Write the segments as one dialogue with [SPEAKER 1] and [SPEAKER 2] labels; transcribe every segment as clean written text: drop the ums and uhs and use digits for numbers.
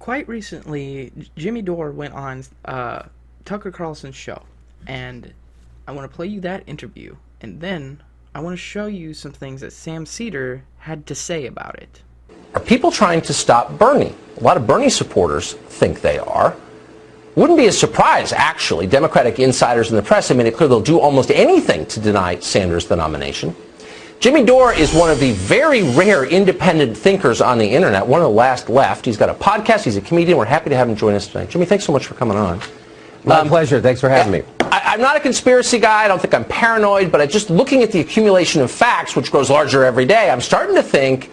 [SPEAKER 1] quite recently, Jimmy Dore went on Tucker Carlson's show, and I want to play you that interview, and then I want to show you some things that Sam Seder had to say about it.
[SPEAKER 2] Are people trying to stop Bernie? A lot of Bernie supporters think they are. Wouldn't be a surprise, actually. Democratic insiders in the press have made it clear they'll do almost anything to deny Sanders the nomination. Jimmy Dore is one of the very rare independent thinkers on the internet, one of the last left. He's got a podcast. He's a comedian. We're happy to have him join us tonight. Jimmy, thanks so much for coming on.
[SPEAKER 3] My pleasure. Thanks for having me.
[SPEAKER 2] I'm not a conspiracy guy. I don't think I'm paranoid, but just looking at the accumulation of facts, which grows larger every day, I'm starting to think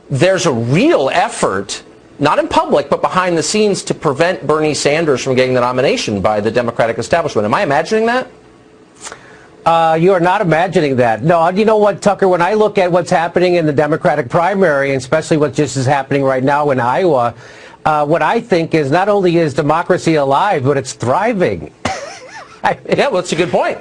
[SPEAKER 2] there's a real effort, not in public, but behind the scenes, to prevent Bernie Sanders from getting the nomination by the Democratic establishment. Am I imagining that?
[SPEAKER 3] You are not imagining that. No, you know what, Tucker, when I look at what's happening in the Democratic primary, and especially what just is happening right now in Iowa, what I think is not only is democracy alive, but it's thriving.
[SPEAKER 2] Yeah, well, that's a good point.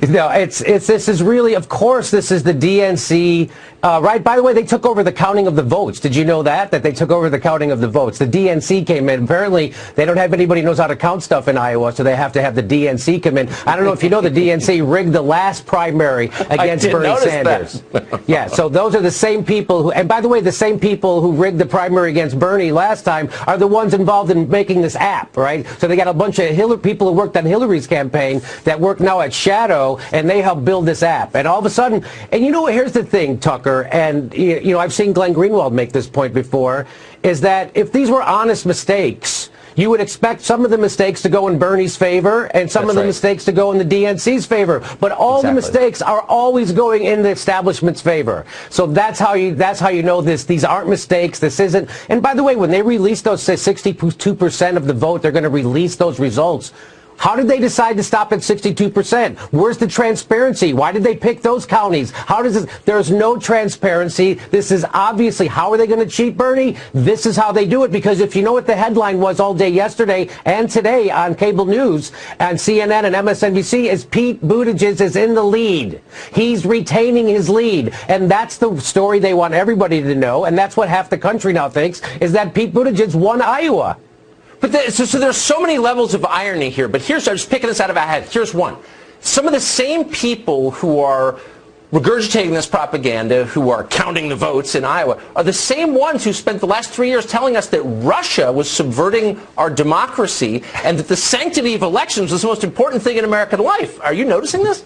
[SPEAKER 3] No, this is really, of course, this is the DNC, right? By the way, they took over the counting of the votes. Did you know that they took over the counting of the votes? The DNC came in. Apparently, they don't have anybody who knows how to count stuff in Iowa, so they have to have the DNC come in. I don't know if you know, the DNC rigged the last primary against Bernie Sanders. Yeah, so those are the same people who, and by the way, the same people who rigged the primary against Bernie last time are the ones involved in making this app, right? So they got a bunch of people who worked on Hillary's campaign that work now at Shadow, and they helped build this app. And all of a sudden, and you know, here's the thing, Tucker, and you know, I've seen Glenn Greenwald make this point before, is that if these were honest mistakes, you would expect some of the mistakes to go in Bernie's favor and some of the mistakes to go in the DNC's favor. But all the mistakes are always going in the establishment's favor. So that's how you know this. These aren't mistakes. This isn't. And by the way, when they release those, say, 62% of the vote, they're going to release those results. How did they decide to stop at 62%? Where's the transparency? Why did they pick those counties? How does this? There's no transparency. This is obviously, how are they going to cheat Bernie? This is how they do it, because if you know what the headline was all day yesterday and today on cable news and CNN and MSNBC is Pete Buttigieg is in the lead. He's retaining his lead. And that's the story they want everybody to know. And that's what half the country now thinks, is that Pete Buttigieg won Iowa.
[SPEAKER 2] But so there's so many levels of irony here. But I'm just picking this out of a hat. Here's one. Some of the same people who are regurgitating this propaganda, who are counting the votes in Iowa, are the same ones who spent the last 3 years telling us that Russia was subverting our democracy and that the sanctity of elections was the most important thing in American life. Are you noticing this?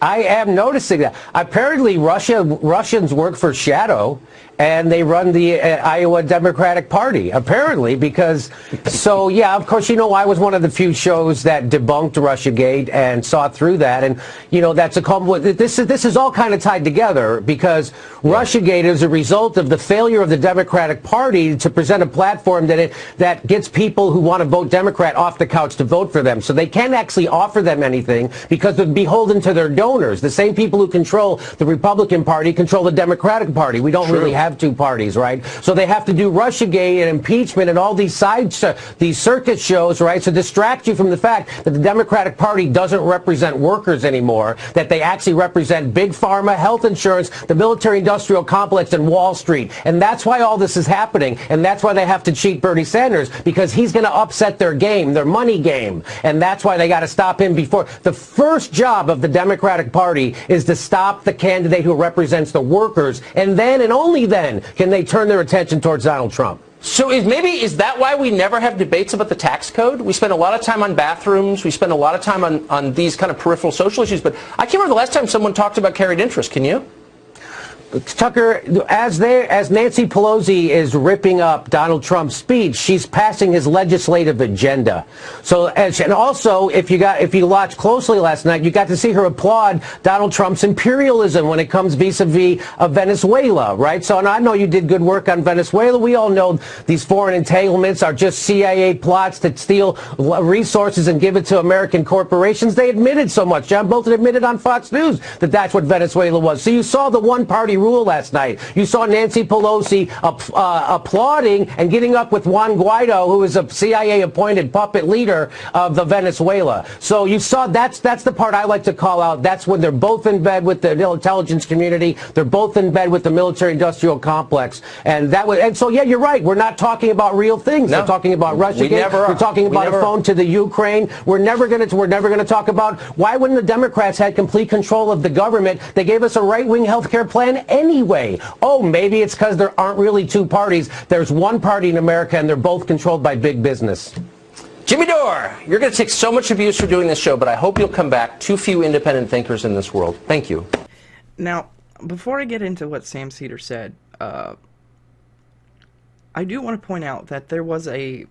[SPEAKER 3] I am noticing that. Apparently, Russians work for Shadow, and they run the Iowa Democratic Party, apparently, because, so, yeah, of course, you know, I was one of the few shows that debunked Russiagate and saw through that, and, you know, that's this is all kind of tied together, because Russiagate is a result of the failure of the Democratic Party to present a platform that gets people who want to vote Democrat off the couch to vote for them. So they can't actually offer them anything because they're beholden to their donors. The same people who control the Republican Party control the Democratic Party. We don't really have two parties, right? So they have to do Russiagate and impeachment and all these these circus shows, right, to distract you from the fact that the Democratic Party doesn't represent workers anymore, that they actually represent big pharma, health insurance, the military-industrial complex, and Wall Street. And that's why all this is happening, and that's why they have to cheat Bernie Sanders, because he's going to upset their game, their money game, and that's why they got to stop him before. The first job of the Democratic Party is to stop the candidate who represents the workers, and then, and only then, can they turn their attention towards Donald Trump.
[SPEAKER 2] So is that why we never have debates about the tax code? We spend a lot of time on bathrooms. We spend a lot of time on these kind of peripheral social issues. But I can't remember the last time someone talked about carried interest. Can you?
[SPEAKER 3] Tucker, as Nancy Pelosi is ripping up Donald Trump's speech, she's passing his legislative agenda. So, and also, if you watched closely last night, you got to see her applaud Donald Trump's imperialism when it comes vis-a-vis of Venezuela, right? So, and I know you did good work on Venezuela. We all know these foreign entanglements are just CIA plots to steal resources and give it to American corporations. They admitted so much. John Bolton admitted on Fox News that that's what Venezuela was. So you saw the one-party rule last night. You saw Nancy Pelosi applauding and getting up with Juan Guaido, who is a CIA-appointed puppet leader of the Venezuela. So you saw that's the part I like to call out. That's when they're both in bed with the intelligence community. They're both in bed with the military-industrial complex. And so, yeah, you're right. We're not talking about real things.
[SPEAKER 2] No.
[SPEAKER 3] We're talking about Russiagate. We're talking about a phone to the Ukraine. We're never going to talk about why when the Democrats had complete control of the government, they gave us a right-wing health care plan anyway. Oh, maybe it's because there aren't really two parties. There's one party in America, and they're both controlled by big business.
[SPEAKER 2] Jimmy Dore, you're going to take so much abuse for doing this show, but I hope you'll come back. Too few independent thinkers in this world. Thank you.
[SPEAKER 1] Now, before I get into what Sam Seder said, I do want to point out that there was a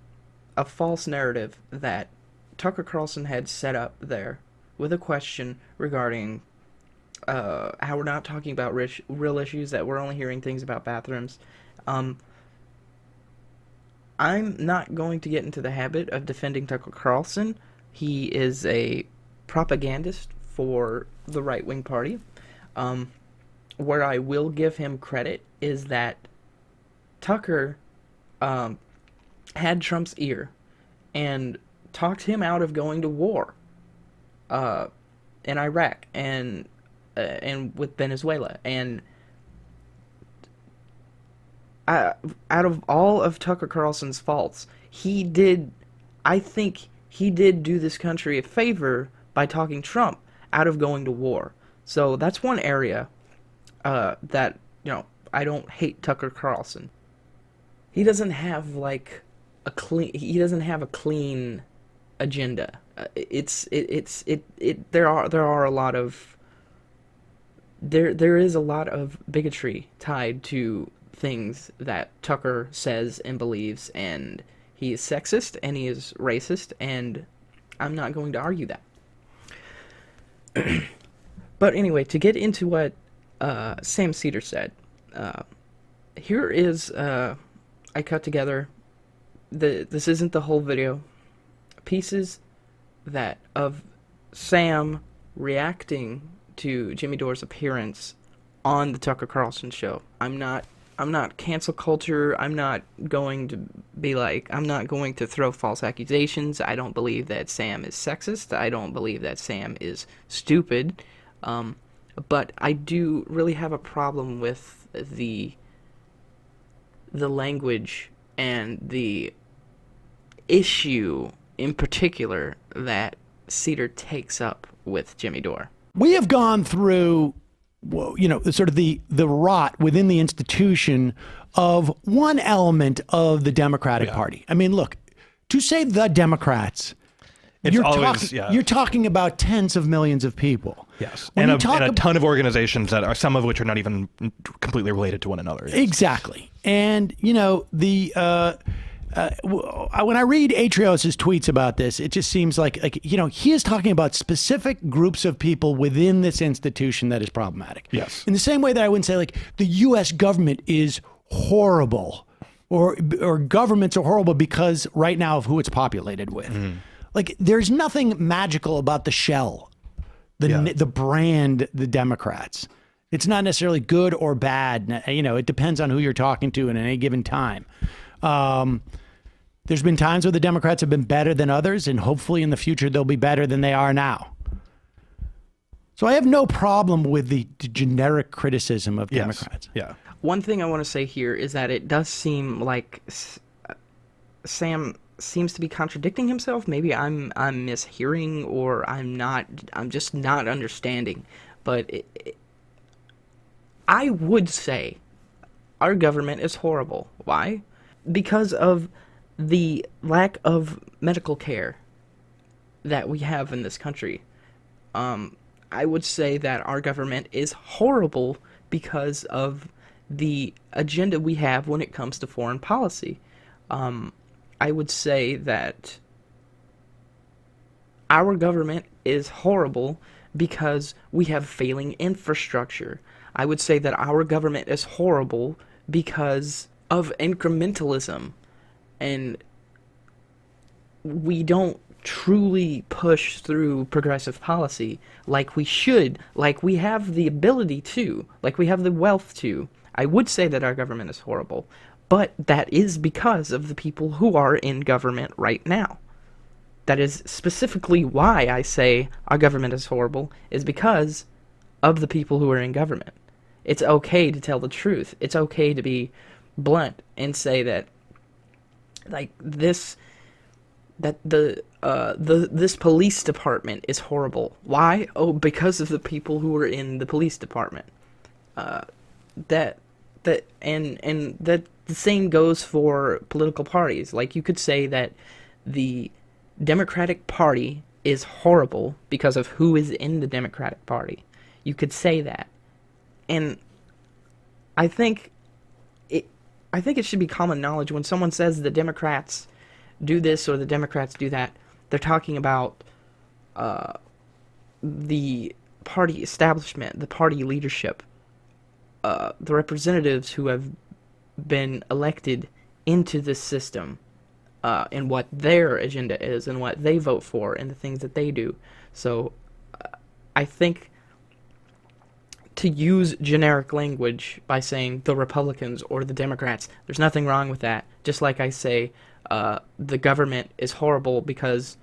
[SPEAKER 1] false narrative that Tucker Carlson had set up there with a question regarding how we're not talking about real issues, that we're only hearing things about bathrooms. I'm not going to get into the habit of defending Tucker Carlson. He is a propagandist for the right-wing party. Where I will give him credit is that Tucker had Trump's ear and talked him out of going to war in Iraq and with Venezuela. And out of all of Tucker Carlson's faults, I think he did do this country a favor by talking Trump out of going to war. So that's one area that, I don't hate Tucker Carlson. He doesn't have a clean agenda. There is a lot of bigotry tied to things that Tucker says and believes, and he is sexist and he is racist, and I'm not going to argue that. But anyway, to get into what Sam Seder said, here is I cut together this isn't the whole video, pieces of Sam reacting to Jimmy Dore's appearance on the Tucker Carlson show. I'm not cancel culture. I'm not going to throw false accusations. I don't believe that Sam is sexist. I don't believe that Sam is stupid. But I do really have a problem with the language and the issue in particular that Seder takes up with Jimmy Dore.
[SPEAKER 4] We have gone through, sort of the rot within the institution of one element of the Democratic Party. I mean, look, to say the Democrats, you're talking about tens of millions of people.
[SPEAKER 5] Yes, and a ton of organizations that are, some of which are not even completely related to one another. Yes.
[SPEAKER 4] Exactly. And, when I read Atrios's tweets about this, it just seems like he is talking about specific groups of people within this institution that is problematic.
[SPEAKER 5] Yes.
[SPEAKER 4] In the same way that I wouldn't say the U.S. government is horrible or governments are horrible because right now of who it's populated with. Mm. There's nothing magical about the shell, the brand, the Democrats. It's not necessarily good or bad. It depends on who you're talking to at any given time. There's been times where the Democrats have been better than others, and hopefully in the future they'll be better than they are now. So I have no problem with the generic criticism of Democrats.
[SPEAKER 5] Yeah.
[SPEAKER 1] One thing I want to say here is that it does seem like Sam seems to be contradicting himself. Maybe I'm mishearing, or I'm just not understanding. But I would say our government is horrible. Why? Because of the lack of medical care that we have in this country. I would say that our government is horrible because of the agenda we have when it comes to foreign policy. I would say that our government is horrible because we have failing infrastructure. I would say that our government is horrible because of incrementalism, and we don't truly push through progressive policy like we should, like we have the ability to, like we have the wealth to, I would say that our government is horrible. But that is because of the people who are in government right now. That is specifically why I say our government is horrible, is because of the people who are in government. It's okay to tell the truth. It's okay to be blunt and say that, like, this police department is horrible. Why? Oh, because of the people who are in the police department. That the same goes for political parties. Like, you could say that the Democratic Party is horrible because of who is in the Democratic Party. You could say that. And I think it should be common knowledge when someone says the Democrats do this or the Democrats do that, they're talking about the party establishment, the party leadership, the representatives who have been elected into this system, and what their agenda is and what they vote for and the things that they do. So I think to use generic language by saying the Republicans or the Democrats, there's nothing wrong with that. Just like I say the government is horrible because,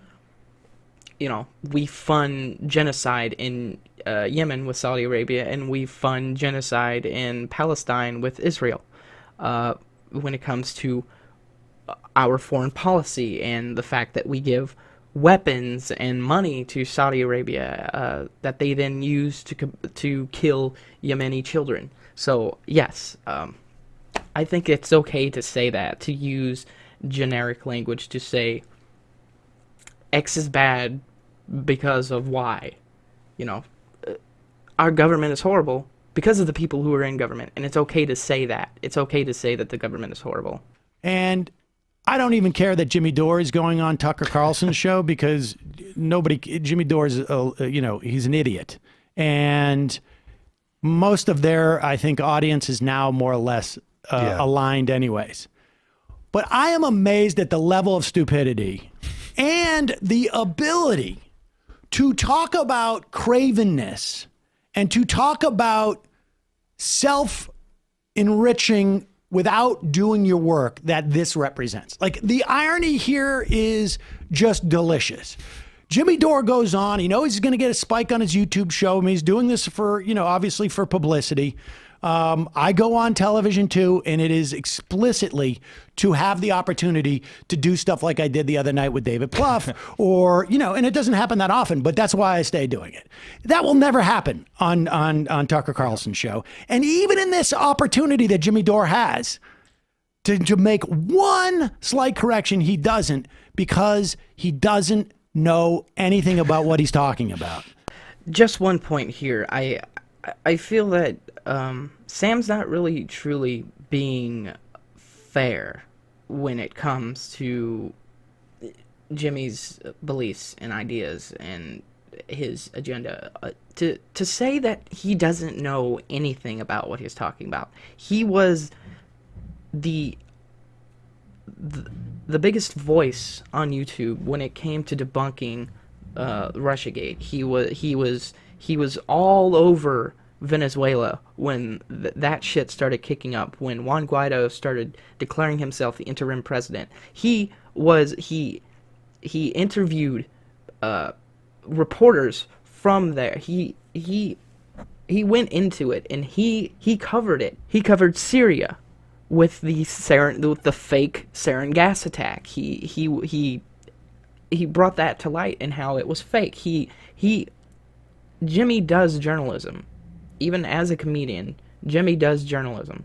[SPEAKER 1] you know, we fund genocide in Yemen with Saudi Arabia, and we fund genocide in Palestine with Israel. When it comes to our foreign policy and the fact that we give weapons and money to Saudi Arabia that they then use to kill Yemeni children. So yes, I think it's okay to say that, to use generic language to say X is bad because of Y. You know, our government is horrible because of the people who are in government, and it's okay to say that. It's okay to say that the government is horrible.
[SPEAKER 4] And I don't even care that Jimmy Dore is going on Tucker Carlson's show, because Jimmy Dore is, he's an idiot. And most of their, I think, audience is now more or less aligned anyways. But I am amazed at the level of stupidity and the ability to talk about cravenness and to talk about self-enriching without doing your work that this represents. Like, the irony here is just delicious. Jimmy Dore goes on, he knows he's going to get a spike on his YouTube show. I mean, he's doing this for, obviously for publicity. I go on television too, and it is explicitly to have the opportunity to do stuff like I did the other night with David Plouffe, or, and it doesn't happen that often, but that's why I stay doing it. That will never happen on Tucker Carlson's show. And even in this opportunity that Jimmy Dore has to make one slight correction, he doesn't, because he doesn't know anything about what he's talking about.
[SPEAKER 1] Just one point here. I feel that Sam's not really truly being fair when it comes to Jimmy's beliefs and ideas and his agenda. To say that he doesn't know anything about what he's talking about. He was the biggest voice on YouTube when it came to debunking Russiagate. He was all over Venezuela when that shit started kicking up, when Juan Guaido started declaring himself the interim president. He interviewed reporters from there. He went into it, and he covered it. He covered Syria with the fake sarin gas attack. He brought that to light and how it was fake. Jimmy does journalism. Even as a comedian, Jimmy does journalism.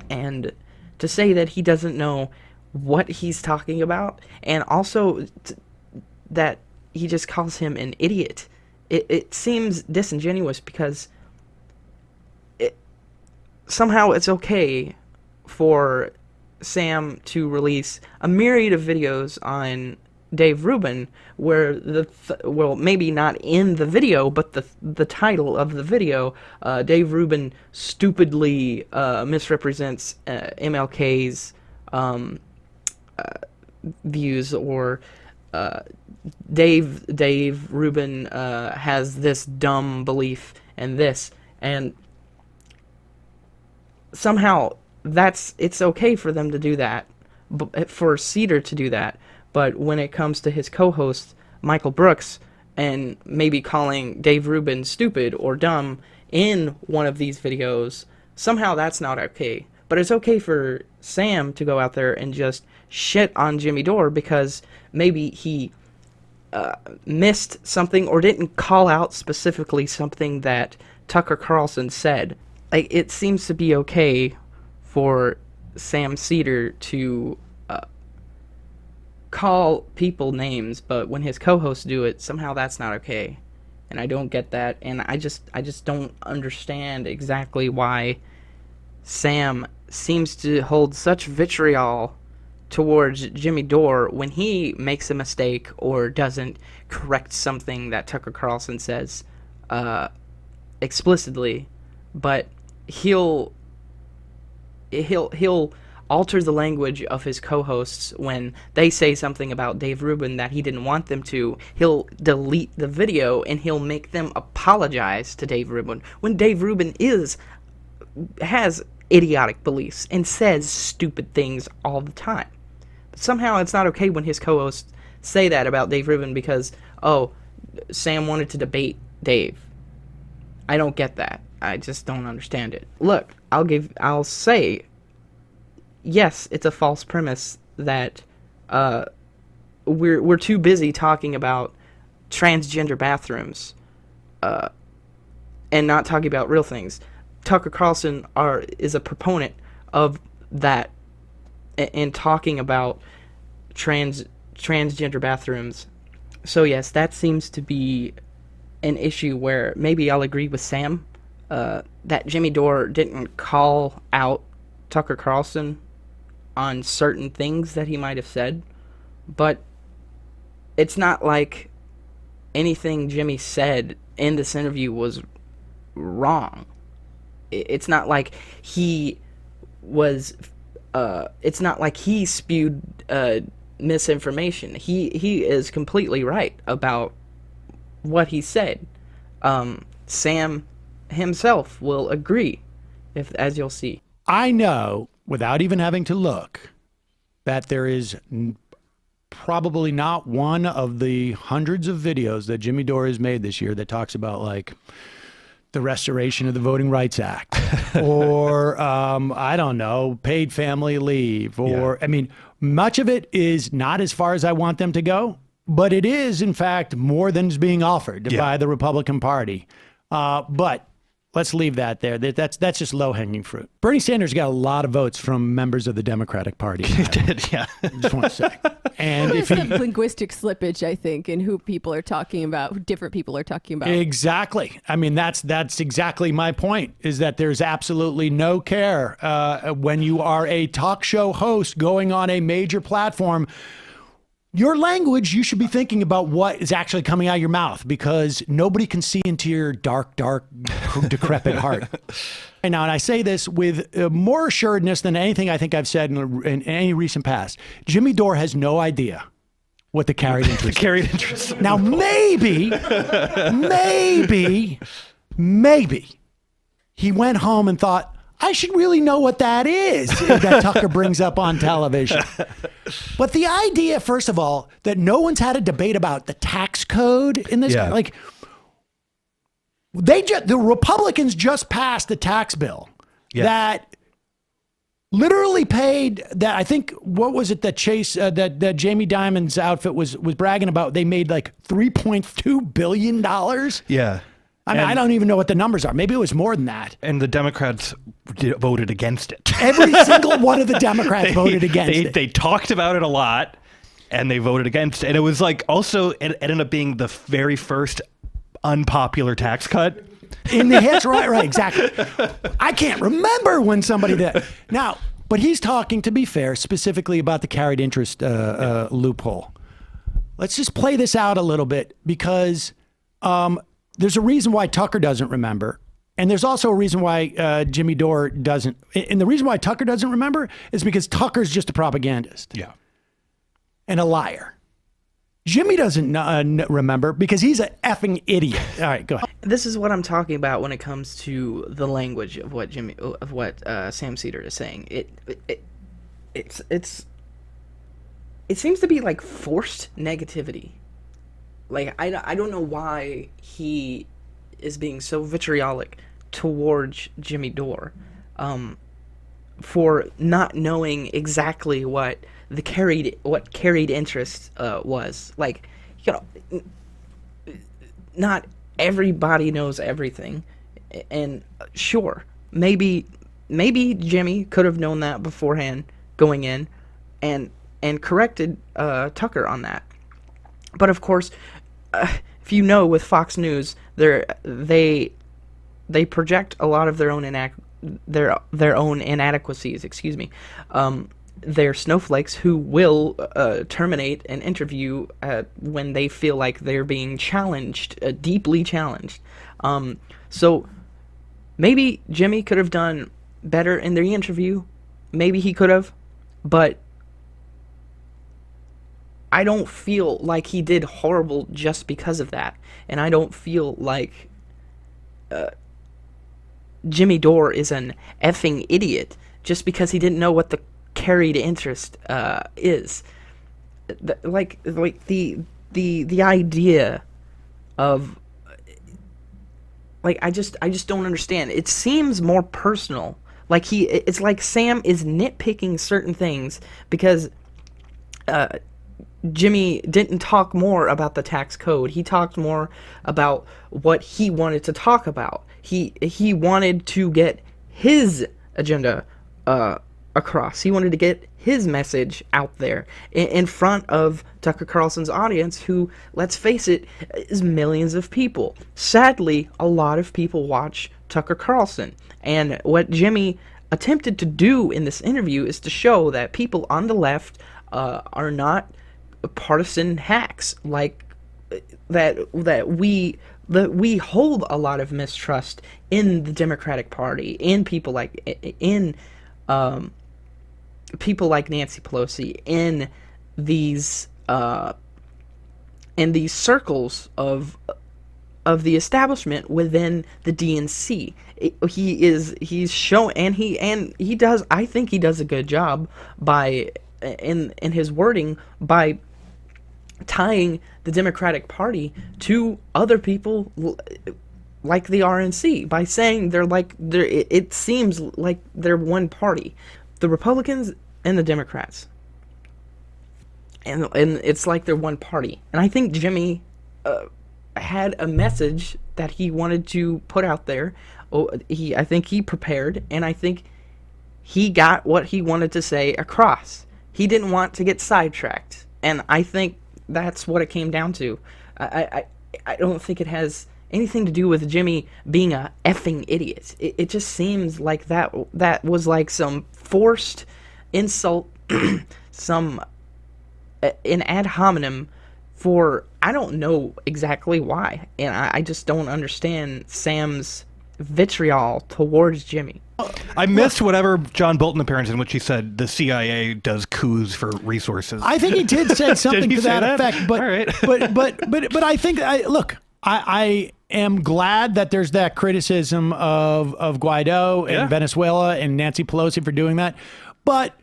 [SPEAKER 1] And to say that he doesn't know what he's talking about, and also that he just calls him an idiot, it seems disingenuous, because somehow it's okay for Sam to release a myriad of videos on Dave Rubin, where maybe not in the video, but the title of the video, Dave Rubin stupidly misrepresents MLK's views, or Dave Rubin has this dumb belief and this, and somehow it's okay for them to do that, for Seder to do that, but when it comes to his co-host Michael Brooks and maybe calling Dave Rubin stupid or dumb in one of these videos, somehow that's not okay. But it's okay for Sam to go out there and just shit on Jimmy Dore because maybe he missed something or didn't call out specifically something that Tucker Carlson said. Like, it seems to be okay for Sam Seder to call people names, but when his co-hosts do it, somehow that's not okay. And I don't get that, and I just don't understand exactly why Sam seems to hold such vitriol towards Jimmy Dore when he makes a mistake or doesn't correct something that Tucker Carlson says explicitly, but he'll alter the language of his co-hosts when they say something about Dave Rubin that he didn't want them to. He'll delete the video and he'll make them apologize to Dave Rubin when Dave Rubin has idiotic beliefs and says stupid things all the time. But somehow it's not okay when his co-hosts say that about Dave Rubin because, oh, Sam wanted to debate Dave. I don't get that. I just don't understand it. Look, I'll say, yes, it's a false premise that we're too busy talking about transgender bathrooms and not talking about real things. Tucker Carlson is a proponent of that in talking about transgender bathrooms. So yes, that seems to be an issue where maybe I'll agree with Sam that Jimmy Dore didn't call out Tucker Carlson on certain things that he might have said, but it's not like anything Jimmy said in this interview was wrong. It's not like he was it's not like he spewed misinformation. He is completely right about what he said. Sam himself will agree, as you'll see.
[SPEAKER 4] I know, without even having to look, that there is probably not one of the hundreds of videos that Jimmy Dore has made this year that talks about, like, the restoration of the Voting Rights Act or, I don't know, paid family leave or, I mean, much of it is not as far as I want them to go, but it is, in fact, more than is being offered by the Republican Party. But let's leave that there. That's just low-hanging fruit. Bernie Sanders got a lot of votes from members of the Democratic Party.
[SPEAKER 5] He did, yeah.
[SPEAKER 4] Just want to say. And
[SPEAKER 6] it's some linguistic slippage, I think, in who people are talking about, who different people are talking about.
[SPEAKER 4] Exactly. I mean, that's exactly my point, is that there's absolutely no care when you are a talk show host going on a major platform. Your language, you should be thinking about what is actually coming out of your mouth, because nobody can see into your dark, decrepit heart. And now, and I say this with more assuredness than anything I think I've said in any recent past. Jimmy Dore has no idea what the carried interest
[SPEAKER 5] is.
[SPEAKER 4] Now, maybe he went home and thought, I should really know what that is that Tucker brings up on television. But the idea, first of all, that no one's had a debate about the tax code in this, like, the Republicans just passed the tax bill that literally paid that. I think, what was it that Chase, that Jamie Dimon's outfit was bragging about? They made like $3.2 billion.
[SPEAKER 5] Yeah.
[SPEAKER 4] I mean, I don't even know what the numbers are. Maybe it was more than that.
[SPEAKER 5] And the Democrats voted against it.
[SPEAKER 4] Every single one of the Democrats voted against it.
[SPEAKER 5] They talked about it a lot, and they voted against it. And it was like, also, it ended up being the very first unpopular tax cut.
[SPEAKER 4] In the hits, right, exactly. I can't remember when somebody did. Now, but he's talking, to be fair, specifically about the carried interest loophole. Let's just play this out a little bit, because there's a reason why Tucker doesn't remember. And there's also a reason why Jimmy Dore doesn't. And the reason why Tucker doesn't remember is because Tucker's just a propagandist.
[SPEAKER 5] Yeah.
[SPEAKER 4] And a liar. Jimmy doesn't remember because he's an effing idiot. All right, go ahead.
[SPEAKER 1] This is what I'm talking about when it comes to the language of what Sam Seder is saying. It seems to be like forced negativity. Like I don't know why he is being so vitriolic towards Jimmy Dore, for not knowing exactly what carried interest was. Like, you know, not everybody knows everything, and sure, maybe Jimmy could have known that beforehand going in, and corrected Tucker on that. But of course, if you know, with Fox News, they project a lot of their own inadequacies. Excuse me. They're snowflakes who will terminate an interview when they feel like they're being challenged, deeply challenged. So maybe Jimmy could have done better in the interview. Maybe he could have, but I don't feel like he did horrible just because of that. And I don't feel like Jimmy Dore is an effing idiot just because he didn't know what the carried interest is. Like the idea of, like, I just don't understand. It seems more personal. Like it's like Sam is nitpicking certain things because Jimmy didn't talk more about the tax code. He talked more about what he wanted to talk about. He wanted to get his agenda across. He wanted to get his message out there in front of Tucker Carlson's audience, who, let's face it, is millions of people. Sadly, a lot of people watch Tucker Carlson. And what Jimmy attempted to do in this interview is to show that people on the left are not partisan hacks, like that we hold a lot of mistrust in the Democratic Party, in people like Nancy Pelosi, in these circles of the establishment within the DNC. He's shown, and he does. I think he does a good job by in his wording by tying the Democratic Party to other people like the RNC, by saying it seems like they're one party, the Republicans and the Democrats, and it's like they're one party. And I think Jimmy had a message that he wanted to put out there. I think he prepared, and I think he got what he wanted to say across. He didn't want to get sidetracked, and I think that's what it came down to. I don't think it has anything to do with Jimmy being a effing idiot. It just seems like that was like some forced insult, an ad hominem for, I don't know exactly why, and I just don't understand Sam's vitriol towards Jimmy.
[SPEAKER 5] I missed whatever John Bolton appearance in which he said the CIA does coups for resources.
[SPEAKER 4] I think he did say something to that effect, but,
[SPEAKER 5] all right.
[SPEAKER 4] but I think I am glad that there's that criticism of Guaido and Venezuela and Nancy Pelosi for doing that. But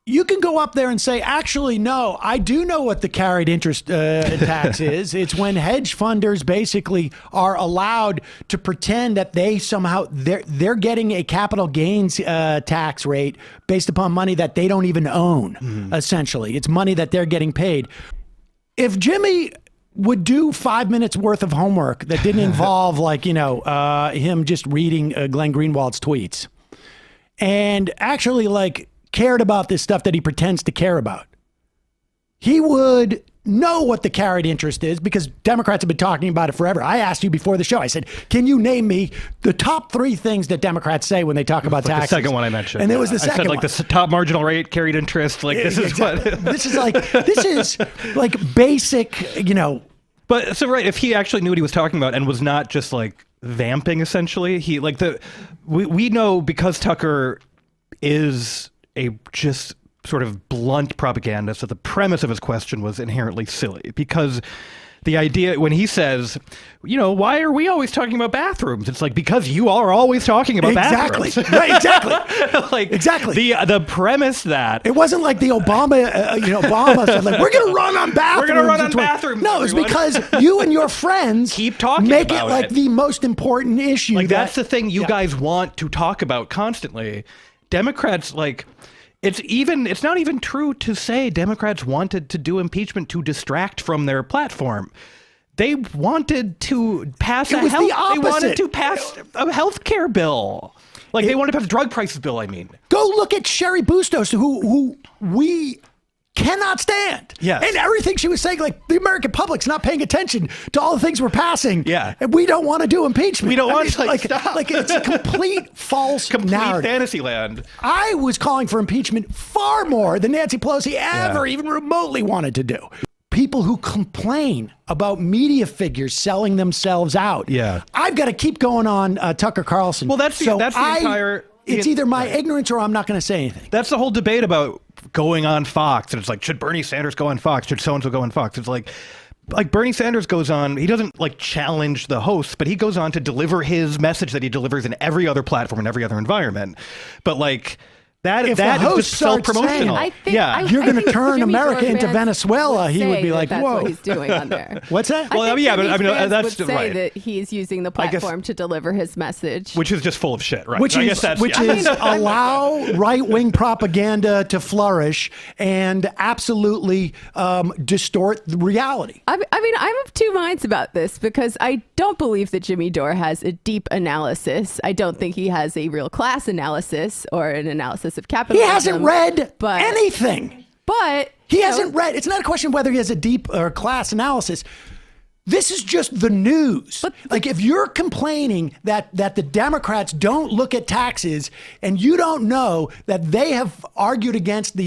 [SPEAKER 4] you can go up there and say, actually, no, I do know what the carried interest tax is. It's when hedge funders basically are allowed to pretend that they somehow they're getting a capital gains tax rate based upon money that they don't even own. Essentially, it's money that they're getting paid. If Jimmy would do 5 minutes worth of homework that didn't involve him just reading Glenn Greenwald's tweets, and actually cared about this stuff that he pretends to care about, he would know what the carried interest is, because Democrats have been talking about it forever. I asked you before the show, I said, can you name me the top 3 things that Democrats say when they talk about taxes?
[SPEAKER 5] The second one I mentioned.
[SPEAKER 4] And it was the second one.
[SPEAKER 5] I said the top marginal rate, carried interest. This is what...
[SPEAKER 4] this is basic,
[SPEAKER 5] But so right, if he actually knew what he was talking about and was not just vamping, essentially, we know, because Tucker is a just sort of blunt propaganda. So the premise of his question was inherently silly, because the idea when he says, why are we always talking about bathrooms? It's like, because you are always talking about bathrooms.
[SPEAKER 4] Right, exactly. Exactly.
[SPEAKER 5] The premise that
[SPEAKER 4] it wasn't like the Obama said, like, we're going to run on bathrooms.
[SPEAKER 5] We're going to run on bathrooms.
[SPEAKER 4] No, it's
[SPEAKER 5] everyone.
[SPEAKER 4] because you and your friends
[SPEAKER 5] keep talking
[SPEAKER 4] make
[SPEAKER 5] about
[SPEAKER 4] it like the most important issue.
[SPEAKER 5] Like that's the thing you guys want to talk about constantly. Democrats, like, it's not even true to say Democrats wanted to do impeachment to distract from their platform. They wanted to pass
[SPEAKER 4] It was the opposite.
[SPEAKER 5] They wanted to pass a health care bill. Like, they wanted to pass a drug prices bill, I mean.
[SPEAKER 4] Go look at Sherry Bustos, who we cannot stand.
[SPEAKER 5] Yes.
[SPEAKER 4] And everything she was saying, like, the American public's not paying attention to all the things we're passing.
[SPEAKER 5] Yeah.
[SPEAKER 4] And we don't want to do impeachment.
[SPEAKER 5] We don't want to,
[SPEAKER 4] stop. Like, it's a complete false narrative.
[SPEAKER 5] Fantasy land.
[SPEAKER 4] I was calling for impeachment far more than Nancy Pelosi ever even remotely wanted to do. People who complain about media figures selling themselves out.
[SPEAKER 5] Yeah.
[SPEAKER 4] I've got to keep going on Tucker Carlson.
[SPEAKER 5] Well, that's the entire...
[SPEAKER 4] It's either my ignorance or I'm not going to say anything.
[SPEAKER 5] That's the whole debate about going on Fox. And it's like, should Bernie Sanders go on Fox? Should so-and-so go on Fox? It's like Bernie Sanders goes on, he doesn't like challenge the hosts, but he goes on to deliver his message that he delivers in every other platform, in every other environment. But like... That is just self-promotional.
[SPEAKER 4] You're going to turn America into Venezuela. He would be like,
[SPEAKER 6] that's
[SPEAKER 4] "Whoa,
[SPEAKER 6] what he's doing on there."
[SPEAKER 4] What's that?
[SPEAKER 5] Well, yeah, but I mean, that's
[SPEAKER 6] would say
[SPEAKER 5] right.
[SPEAKER 6] that he's using the platform to deliver his message,
[SPEAKER 5] which is just full of shit, right?
[SPEAKER 4] Which is allow right-wing propaganda to flourish and absolutely distort the reality.
[SPEAKER 6] I mean, I'm of two minds about this, because I don't believe that Jimmy Dore has a deep analysis. I don't think he has a real class analysis or an analysis of capitalism.
[SPEAKER 4] He hasn't read anything.
[SPEAKER 6] But
[SPEAKER 4] he hasn't read. It's not a question of whether he has a deep or class analysis. This is just the news. Like, if you're complaining that the Democrats don't look at taxes, and you don't know that they have argued against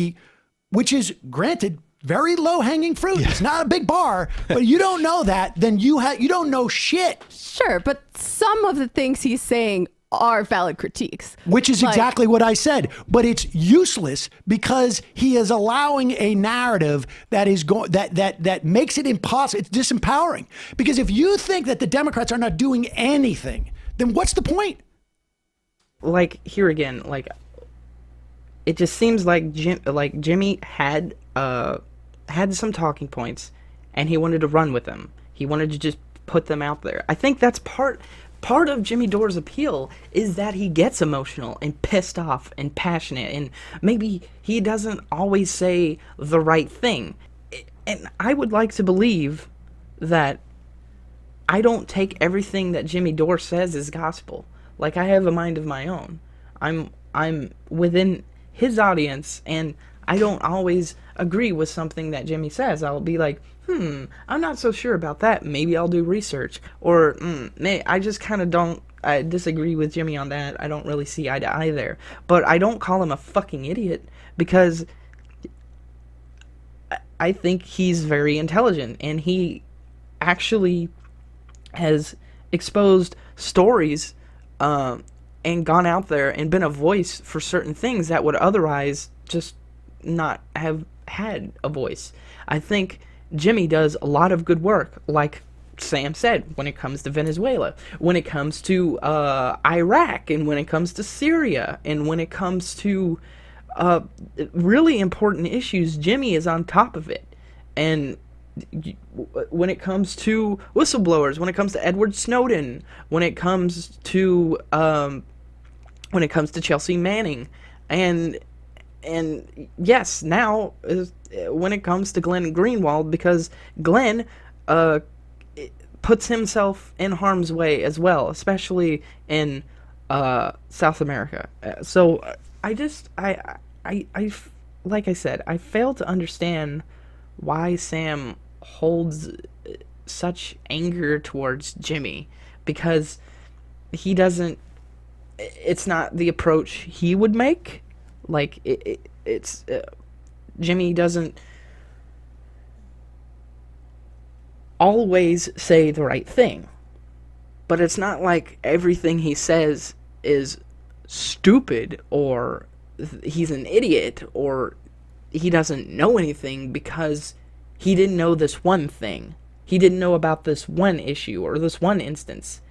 [SPEAKER 4] which is, granted, very low-hanging fruit. Yeah. It's not a big bar, but you don't know that, then you don't know shit.
[SPEAKER 6] Sure, but some of the things he's saying are valid critiques.
[SPEAKER 4] Which is exactly what I said. But it's useless because he is allowing a narrative that is that makes it impossible. It's disempowering. Because if you think that the Democrats are not doing anything, then what's the point?
[SPEAKER 1] Like, here again, like, it just seems like Jimmy had some talking points, and he wanted to run with them. He wanted to just put them out there. I think that's part of Jimmy Dore's appeal, is that he gets emotional and pissed off and passionate, and maybe he doesn't always say the right thing. And I would like to believe that I don't take everything that Jimmy Dore says as gospel. Like, I have a mind of my own. I'm within his audience, and I don't always agree with something that Jimmy says. I'll be like, I'm not so sure about that. Maybe I'll do research. Or, I just kind of don't, I disagree with Jimmy on that. I don't really see eye to eye there. But I don't call him a fucking idiot, because I think he's very intelligent, and he actually has exposed stories and gone out there and been a voice for certain things that would otherwise just not have had a voice. I think Jimmy does a lot of good work, like Sam said, when it comes to Venezuela, when it comes to Iraq, and when it comes to Syria, and when it comes to really important issues. Jimmy is on top of it. And when it comes to whistleblowers, when it comes to Edward Snowden, when it comes to Chelsea Manning, and yes, now when it comes to Glenn Greenwald, because Glenn puts himself in harm's way as well, especially in South America. So I like I said, I fail to understand why Sam holds such anger towards Jimmy, because he doesn't, it's not the approach he would make. Like, it's Jimmy doesn't always say the right thing, but it's not like everything he says is stupid, or he's an idiot, or he doesn't know anything because he didn't know this one thing. He didn't know about this one issue or this one instance.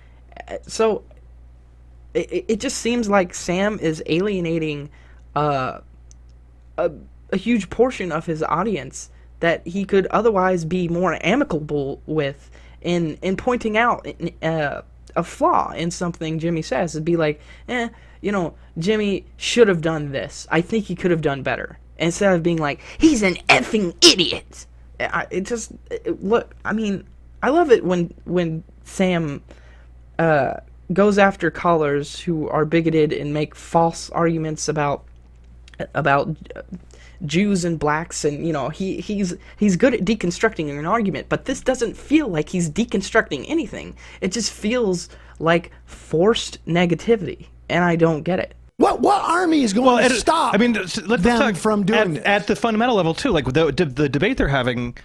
[SPEAKER 1] So it just seems like Sam is alienating a huge portion of his audience that he could otherwise be more amicable with in pointing out a flaw in something Jimmy says. It'd be like, Jimmy should have done this. I think he could have done better. Instead of being like, he's an effing idiot. Look, I mean, I love it when Sam goes after callers who are bigoted and make false arguments about Jews and blacks, and he's good at deconstructing an argument, but this doesn't feel like he's deconstructing anything. It just feels like forced negativity, and I don't get it.
[SPEAKER 4] What army is going to stop
[SPEAKER 5] let's
[SPEAKER 4] them
[SPEAKER 5] talk
[SPEAKER 4] from doing this?
[SPEAKER 5] At the fundamental level, too, like the debate they're having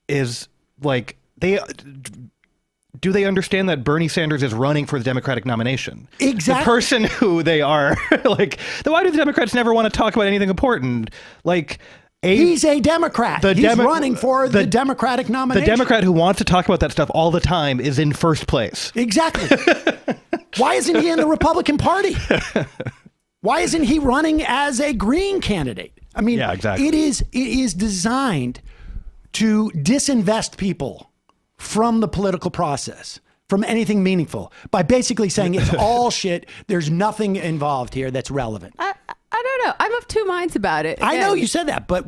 [SPEAKER 5] is like, do they understand that Bernie Sanders is running for the Democratic nomination?
[SPEAKER 4] Exactly.
[SPEAKER 5] The person who they are, like, then why do the Democrats never want to talk about anything important? Like,
[SPEAKER 4] he's a Democrat. He's running for the Democratic nomination.
[SPEAKER 5] The Democrat who wants to talk about that stuff all the time is in first place.
[SPEAKER 4] Exactly. Why isn't he in the Republican Party? Why isn't he running as a Green candidate? I mean,
[SPEAKER 5] yeah, exactly.
[SPEAKER 4] It is designed to disinvest people from the political process, from anything meaningful, by basically saying it's all shit. There's nothing involved here that's relevant.
[SPEAKER 6] I don't know. I'm of two minds about it. Again.
[SPEAKER 4] I know you said that, but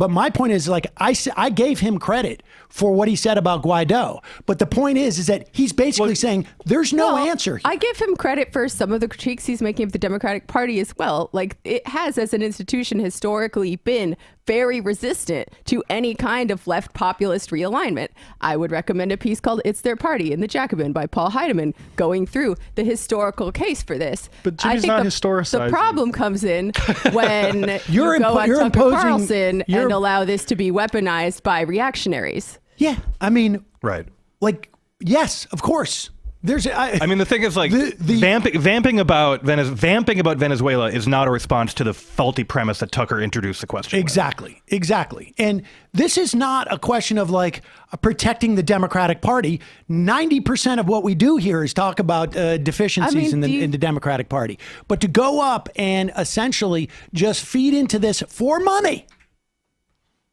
[SPEAKER 4] my point is, like, I gave him credit for what he said about Guaido, but the point is that he's basically saying there's no answer here.
[SPEAKER 6] I give him credit for some of the critiques he's making of the Democratic Party as well. Like, it has, as an institution, historically been very resistant to any kind of left populist realignment. I would recommend a piece called "It's Their Party" in the Jacobin by Paul Heidemann, going through the historical case for this.
[SPEAKER 7] But Jimmy's not historicizing.
[SPEAKER 6] The problem comes in when
[SPEAKER 4] you're
[SPEAKER 6] you go on
[SPEAKER 4] you're
[SPEAKER 6] Tucker
[SPEAKER 4] imposing,
[SPEAKER 6] Carlson and allow this to be weaponized by reactionaries.
[SPEAKER 4] Yeah, I mean,
[SPEAKER 5] Right.
[SPEAKER 4] like, yes, of course.
[SPEAKER 5] I mean, the thing is, like, vamping about Venezuela is not a response to the faulty premise that Tucker introduced the question.
[SPEAKER 4] Exactly. And this is not a question of, like, protecting the Democratic Party. 90% of what we do here is talk about deficiencies in the Democratic Party. But to go up and essentially just feed into this for money,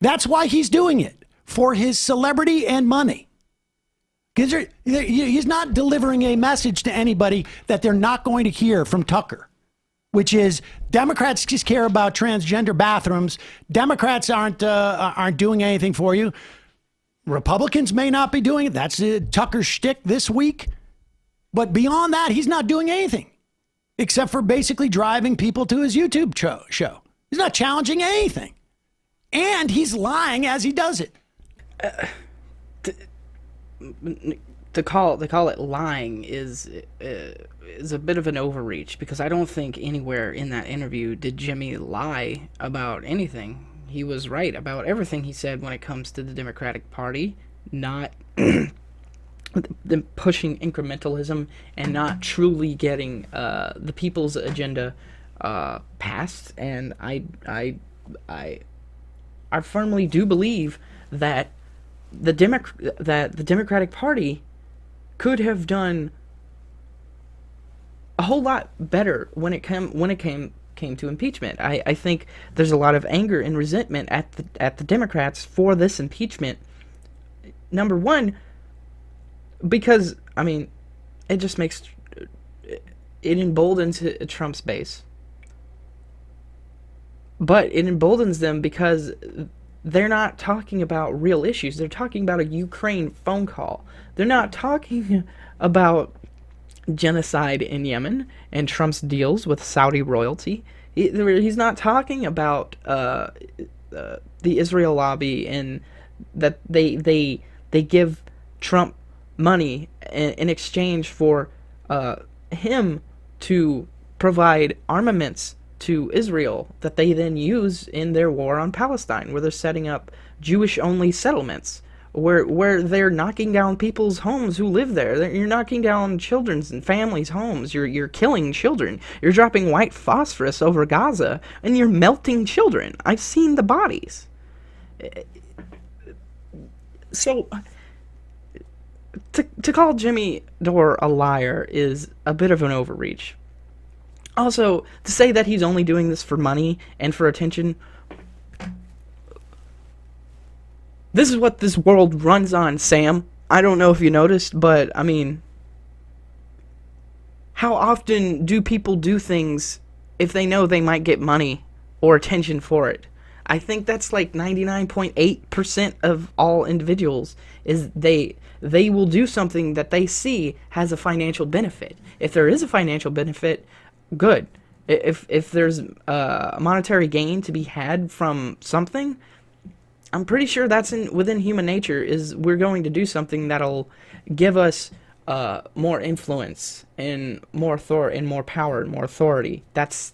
[SPEAKER 4] that's why he's doing it, for his celebrity and money. Because he's not delivering a message to anybody that they're not going to hear from Tucker, which is Democrats just care about transgender bathrooms. Democrats aren't doing anything for you. Republicans may not be doing it. That's Tucker's shtick this week. But beyond that, he's not doing anything except for basically driving people to his YouTube show. He's not challenging anything. And he's lying as he does it.
[SPEAKER 1] To call it lying is a bit of an overreach, because I don't think anywhere in that interview did Jimmy lie about anything. He was right about everything he said when it comes to the Democratic Party, not them pushing incrementalism and not truly getting the people's agenda passed. And I firmly do believe that the Democratic Party could have done a whole lot better when it came to impeachment. I think there's a lot of anger and resentment at the Democrats for this impeachment. Number one, because I mean, it just makes it emboldens Trump's base, but it emboldens them because they're not talking about real issues. They're talking about a Ukraine phone call. They're not talking about genocide in Yemen and Trump's deals with Saudi royalty. He's not talking about the Israel lobby and that they give Trump money in exchange for him to provide armaments to Israel that they then use in their war on Palestine, where they're setting up Jewish-only settlements, where they're knocking down people's homes who live there. You're knocking down children's and families' homes. You're killing children. You're dropping white phosphorus over Gaza, and you're melting children. I've seen the bodies. So, to call Jimmy Dore a liar is a bit of an overreach. Also, to say that he's only doing this for money and for attention, this is what this world runs on, Sam. I don't know if you noticed, but, I mean, how often do people do things if they know they might get money or attention for it? I think that's like 99.8% of all individuals, is they will do something that they see has a financial benefit. If there is a financial benefit, good. If there's a monetary gain to be had from something, I'm pretty sure that's within human nature, is we're going to do something that'll give us more influence and more more power and more authority. That's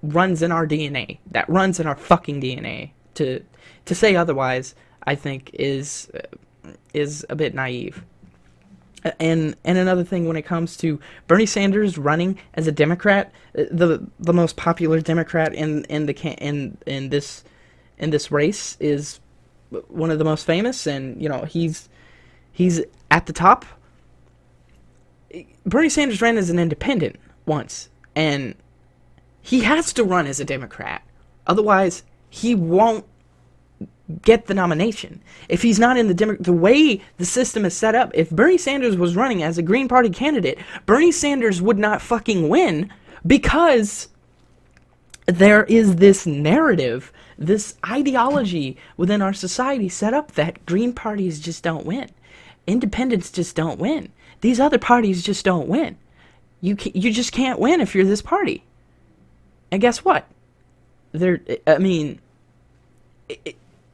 [SPEAKER 1] runs in our DNA. That runs in our fucking DNA. To say otherwise, I think is a bit naive. And another thing, when it comes to Bernie Sanders running as a Democrat, the most popular Democrat in this race, is one of the most famous, and he's at the top. Bernie Sanders ran as an independent once, and he has to run as a Democrat, otherwise he won't get the nomination. If he's not in the way the system is set up, if Bernie Sanders was running as a Green Party candidate, Bernie Sanders would not fucking win, because there is this narrative, this ideology within our society set up that Green parties just don't win. Independents just don't win. These other parties just don't win. You just can't win if you're this party. And guess what?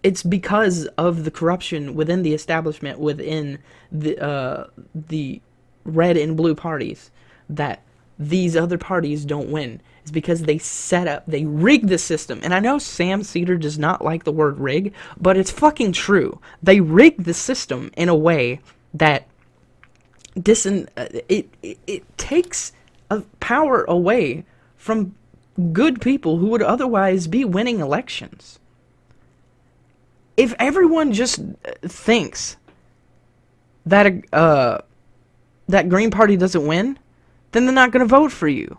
[SPEAKER 1] It's because of the corruption within the establishment, within the red and blue parties, that these other parties don't win. It's because they rig the system. And I know Sam Seder does not like the word rig, but it's fucking true. They rig the system in a way that it takes power away from good people who would otherwise be winning elections. If everyone just thinks that that Green Party doesn't win, then they're not going to vote for you.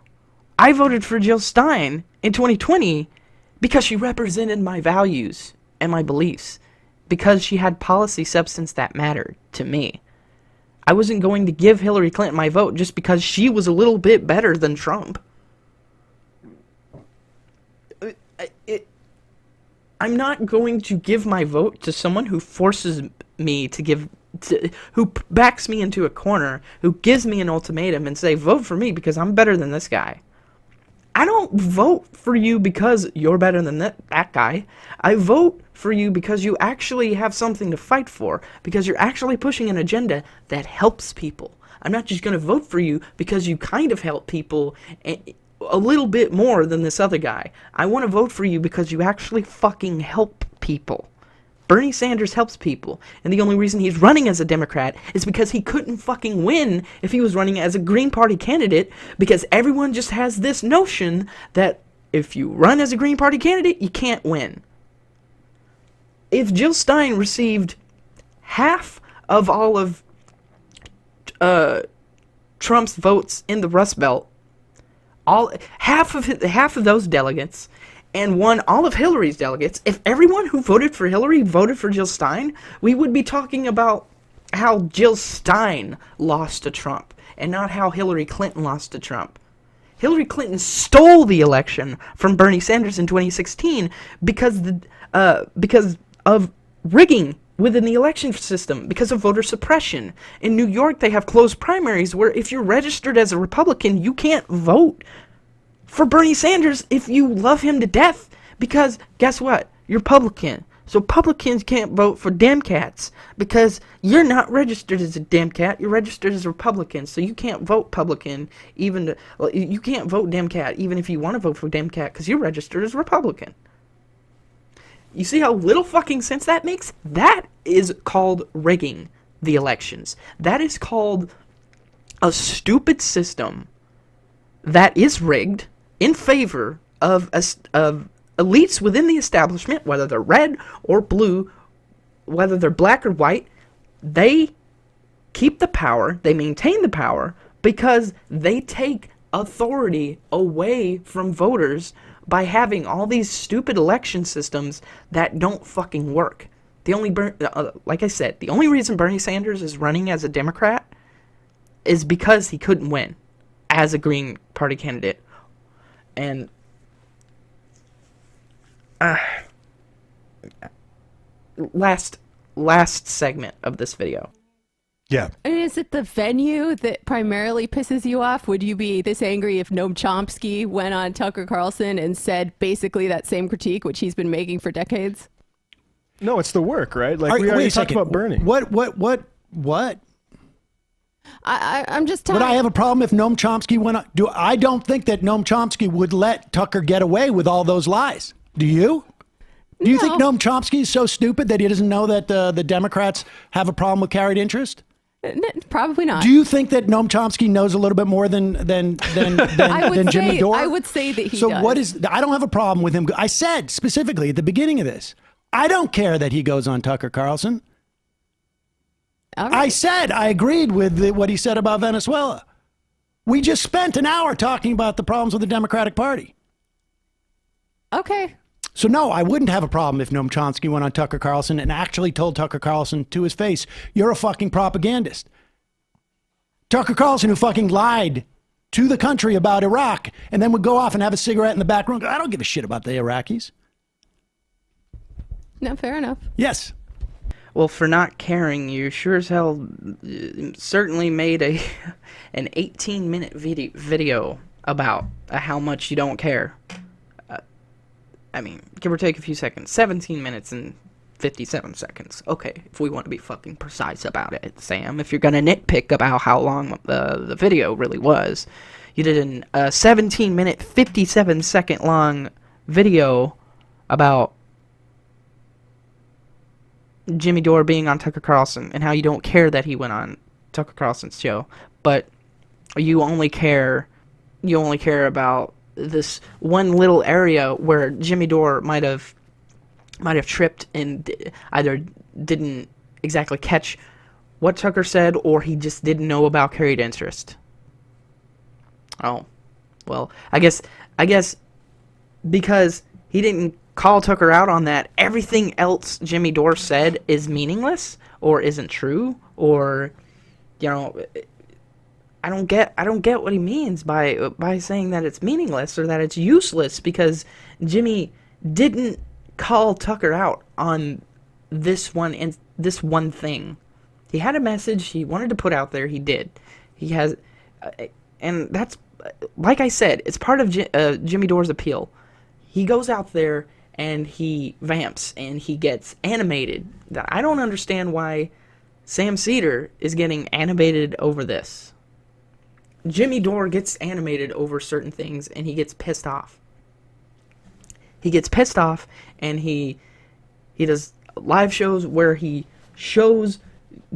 [SPEAKER 1] I voted for Jill Stein in 2020 because she represented my values and my beliefs, because she had policy substance that mattered to me. I wasn't going to give Hillary Clinton my vote just because she was a little bit better than Trump. I'm not going to give my vote to someone who forces me who backs me into a corner, who gives me an ultimatum and say, vote for me because I'm better than this guy. I don't vote for you because you're better than that guy. I vote for you because you actually have something to fight for, because you're actually pushing an agenda that helps people. I'm not just going to vote for you because you kind of help people a little bit more than this other guy. I want to vote for you because you actually fucking help people. Bernie Sanders helps people, and the only reason he's running as a Democrat is because he couldn't fucking win if he was running as a Green Party candidate, because everyone just has this notion that if you run as a Green Party candidate, you can't win. If Jill Stein received half of all of Trump's votes in the Rust Belt, half of those delegates, and won all of Hillary's delegates, if everyone who voted for Hillary voted for Jill Stein, we would be talking about how Jill Stein lost to Trump, and not how Hillary Clinton lost to Trump. Hillary Clinton stole the election from Bernie Sanders in 2016 because of rigging within the election system, because of voter suppression. In New York, they have closed primaries where if you're registered as a Republican, you can't vote for Bernie Sanders if you love him to death, because guess what? You're Republican. So Republicans can't vote for Democrats because you're not registered as a Democrat. You're registered as a Republican, so you can't vote Republican. You can't vote Democrat even if you want to vote for Democrat because you're registered as Republican. You see how little fucking sense that makes? That is called rigging the elections. That is called a stupid system that is rigged in favor of elites within the establishment, whether they're red or blue, whether they're black or white. They keep the power, they maintain the power, because they take authority away from voters by having all these stupid election systems that don't fucking work. Like I said, the only reason Bernie Sanders is running as a Democrat is because he couldn't win as a Green Party candidate. And last segment of this video.
[SPEAKER 5] Yeah.
[SPEAKER 6] And is it the venue that primarily pisses you off? Would you be this angry if Noam Chomsky went on Tucker Carlson and said basically that same critique, which he's been making for decades?
[SPEAKER 7] No, it's the work, right? Like, we already talked about Bernie.
[SPEAKER 4] What?
[SPEAKER 6] I'm just
[SPEAKER 4] Would I have a problem if Noam Chomsky went on? I don't think that Noam Chomsky would let Tucker get away with all those lies. Do you? Do you think Noam Chomsky is so stupid that he doesn't know that the Democrats have a problem with carried interest?
[SPEAKER 6] Probably not.
[SPEAKER 4] Do you think that Noam Chomsky knows a little bit more than Jimmy Dore?
[SPEAKER 6] I would say that he
[SPEAKER 4] so
[SPEAKER 6] does.
[SPEAKER 4] What is? I don't have a problem with him. I said specifically at the beginning of this, I don't care that he goes on Tucker Carlson.
[SPEAKER 6] All right.
[SPEAKER 4] I said I agreed with what he said about Venezuela. We just spent an hour talking about the problems with the Democratic Party.
[SPEAKER 6] Okay.
[SPEAKER 4] So no, I wouldn't have a problem if Noam Chomsky went on Tucker Carlson and actually told Tucker Carlson to his face, "You're a fucking propagandist." Tucker Carlson, who fucking lied to the country about Iraq and then would go off and have a cigarette in the back room. I don't give a shit about the Iraqis.
[SPEAKER 6] No, fair enough.
[SPEAKER 4] Yes.
[SPEAKER 1] Well, for not caring, you sure as hell certainly made an 18-minute video about how much you don't care. I mean, give or take a few seconds. 17 minutes and 57 seconds. Okay, if we want to be fucking precise about it, Sam. If you're going to nitpick about how long the video really was. You did a 17-minute, 57-second long video about Jimmy Dore being on Tucker Carlson and how you don't care that he went on Tucker Carlson's show, but you only care about this one little area where Jimmy Dore might have tripped and either didn't exactly catch what Tucker said or he just didn't know about carried interest. Oh, well, I guess because he didn't call Tucker out on that, everything else Jimmy Dore said is meaningless or isn't true, or I don't get what he means by saying that it's meaningless or that it's useless, because Jimmy didn't call Tucker out on this one thing. He had a message he wanted to put out there. He did. He has, and that's, like I said, it's part of Jimmy Dore's appeal. He goes out there and he vamps and he gets animated. That I don't understand why Sam Seder is getting animated over this. Jimmy Dore gets animated over certain things and he gets pissed off. He gets pissed off and he does live shows where he shows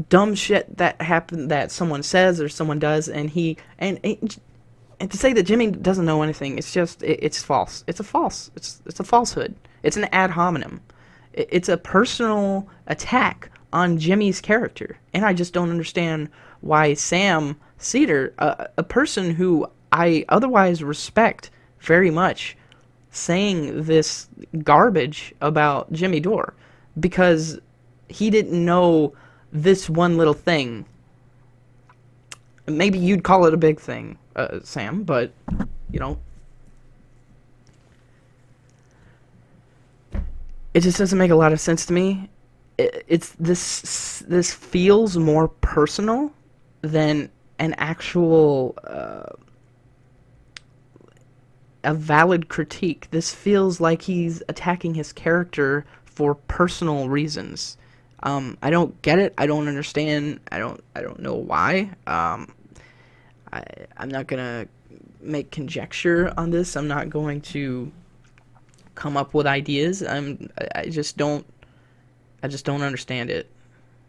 [SPEAKER 1] dumb shit that happened, that someone says or someone does, and to say that Jimmy doesn't know anything, it's false. It's a falsehood. It's an ad hominem. It's a personal attack on Jimmy's character, and I just don't understand why Sam Seder, a person who I otherwise respect very much, saying this garbage about Jimmy Dore because he didn't know this one little thing. Maybe you'd call it a big thing, Sam, but it just doesn't make a lot of sense to me. This feels more personal than an actual a valid critique. This feels like he's attacking his character for personal reasons. I don't get it. I don't understand. I don't know why. I'm not gonna make conjecture on this. I'm not going to come up with ideas. I just don't understand it.